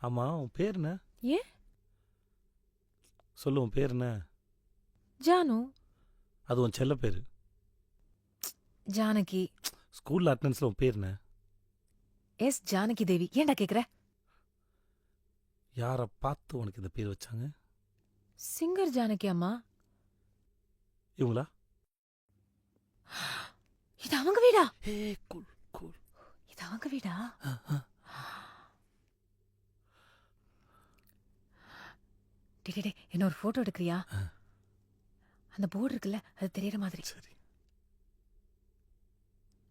ஆமா, உன் பேர் என்ன? ஏன்? சொல்லு, உன் பேர் என்ன? ஜானு. அது உன் செல்ல பேரு. ஜானகி. ஸ்கூல்ல அட்டெண்டன்ஸ்ல உன் பேர் என்ன? எஸ் ஜானகி தேவி. ஏன்டா கேக்குற? யாரை பார்த்து உனக்கு இந்த பேர் வச்சாங்க? சிங்கர் ஜானகி அம்மா. இவங்களா? இது அவங்க வீடா? ஏ கூல் கூல். இது அவங்க வீடா? டே என்ன ஒரு போட்டோ எடுக்கிறியா? அந்த போர்டு இருக்குல்ல, அது தெரியற மாதிரி. சரி.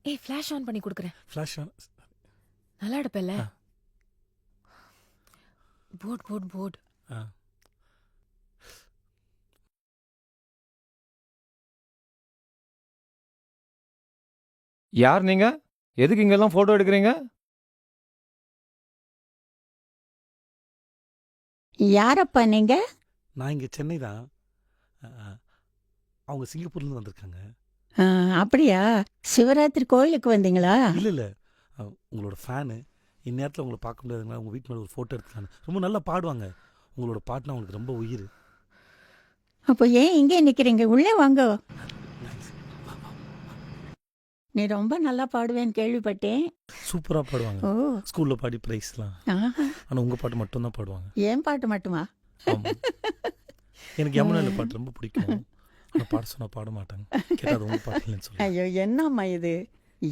ஏய், ஃபிளாஷ் ஆன் பண்ணி கொடுக்குறேன். Flash on. நல்லா எடுப்பல்ல? Board board board. யார் நீங்க? எதுக்கு இங்கெல்லாம் போட்டோ எடுக்கிறீங்க? யாரப்பா நீங்க? நான் இங்க சென்னை தான். அவங்க சிங்கப்பூர்லேருந்து வந்திருக்காங்க. அப்படியா? சிவராத்திரி கோயிலுக்கு வந்தீங்களா? இல்லை இல்லை, உங்களோட ஃபேனு. இந்நேரத்தில் உங்களை பார்க்க முடியாதுங்களா? உங்கள் வீட்டு மேலே ஒரு ஃபோட்டோ எடுத்துக்கலான்னு. ரொம்ப நல்லா பாடுவாங்க. உங்களோட பாட்டுனா அவங்களுக்கு ரொம்ப உயிர். அப்போ ஏன் இங்கே நிற்கிறீங்க? உள்ளே வாங்க. நீ ரொம்ப நல்லா பாடுவேன்னு கேள்விப்பட்டேன். சூப்பராக பாடுவாங்க. ஓ, ஸ்கூலில் பாடி ப்ரைஸ்லாம். ஆனால் உங்கள் பாட்டு மட்டும்தான் பாடுவாங்க. ஏன் பாட்டு மட்டுமா? ஆமாம். எனக்கு யமுனாவில் பாட்டு ரொம்ப பிடிக்கும். ஆனால் பாட சொன்னால் பாட மாட்டாங்க. கேட்டால் உங்கள் பாட்டு இல்லைன்னு சொல்லி. ஐயோ, என்னம்மா இது?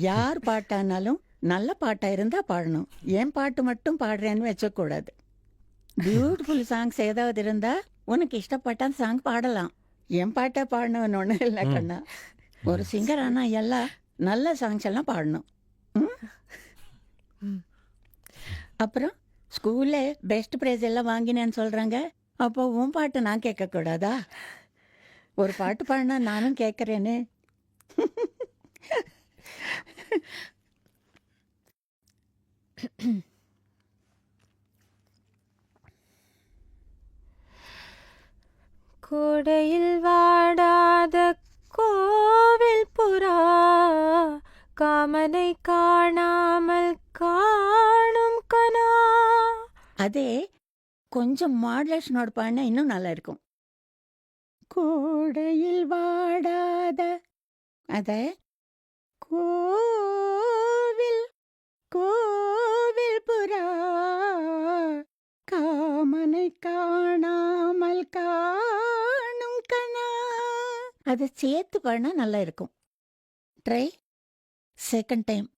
யார் பாட்டானாலும் நல்ல பாட்டாக இருந்தால் பாடணும். ஏன் பாட்டு மட்டும் பாடுறேன்னு வச்சக்கூடாது. பியூட்டிஃபுல் சாங்ஸ் ஏதாவது இருந்தால் உனக்கு இஷ்டப்பட்ட சாங் பாடலாம். என் பாட்டை பாடணும்னு ஒன்றும் இல்லை கண்ணா. ஒரு சிங்கர் ஆனால் எல்லாம் நல்ல சாங்ஸ் எல்லாம் பாடணும். அப்புறம் ஸ்கூலில் பெஸ்ட் ப்ரைஸ் எல்லாம் வாங்கினேன்னு சொல்கிறாங்க. அப்போ உன் பாட்டு நான் கேட்கக்கூடாதா? ஒரு பாட்டு பாடினா நானும் கேட்குறேன்னு. கோடையில் வாடாத கோவில் புறா காமனை காணாமல் காணும் கனா. அதே கொஞ்சம் மாடுலேஷனோட பாடினா இன்னும் நல்லா இருக்கும். கோடையில் வாடாத அத கோவில் கோவில் புறா காமனை காணாமல் காணும் கனா. அதை சேர்த்து பாடினா நல்லா இருக்கும். Try second time.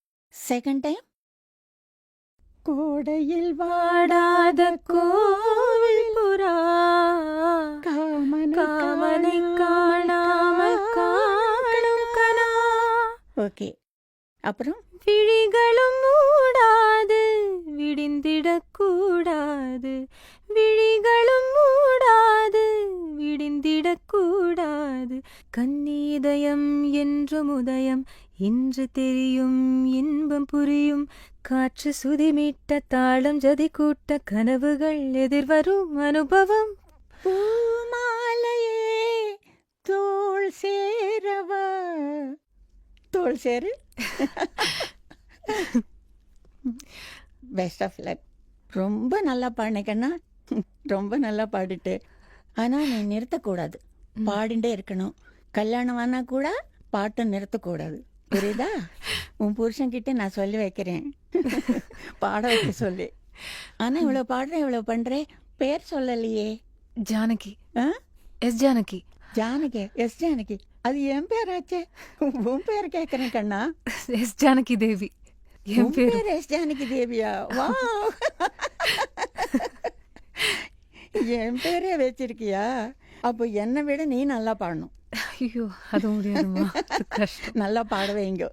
கோடையில் வாடாத கோவில் புறா காமனை காணாமல் காணும் கனா. ஓகே. அப்புறம் விழிகளும் மூடாது விடிந்திடக்கூடாது, விழிகளும் மூடாது விடிந்திடக்கூடாது. கண்ணீதயம் என்றும் உதயம் இன்று தெரியும் இன்பம் புரியும். காற்று சுதிமிட்ட தாளம் ஜதி கூட்ட கனவுகள் எதிர்வரும் அனுபவம். பூமாலையே தோள் சேரவா. தோள் சேரு. Best of luck. ரொம்ப நல்லா பாடினேக்கண்ணா. ரொம்ப நல்லா பாடிட்டு. ஆனால் நீ நிறுத்தக்கூடாது, பாடிண்டே இருக்கணும். கல்யாணம் ஆனால் கூட பாட்டை நிறுத்தக்கூடாது, புரியுதா? உன் புருஷன்கிட்ட நான் சொல்லி வைக்கிறேன், பாட வைக்க சொல்லி. ஆனால் இவ்வளோ பாடுறேன் இவ்வளோ பண்ணுறேன், பேர் சொல்லலையே. ஜானகி. எஸ் ஜானகி. ஜானகி. எஸ் ஜானகி. அது என் பேராச்சே. உன் பேர் கேட்குறேன் கண்ணா. எஸ் ஜானகி தேவி. என் பேர் எஸ் ஜானகி தேவியா? வா, என் பேரே வச்சிருக்கியா? அப்போ என்னை விட நீ நல்லா பாடணும். ஐயோ, அது முடியாதுமா, கஷ்டம். நல்லா பாட வைங்க.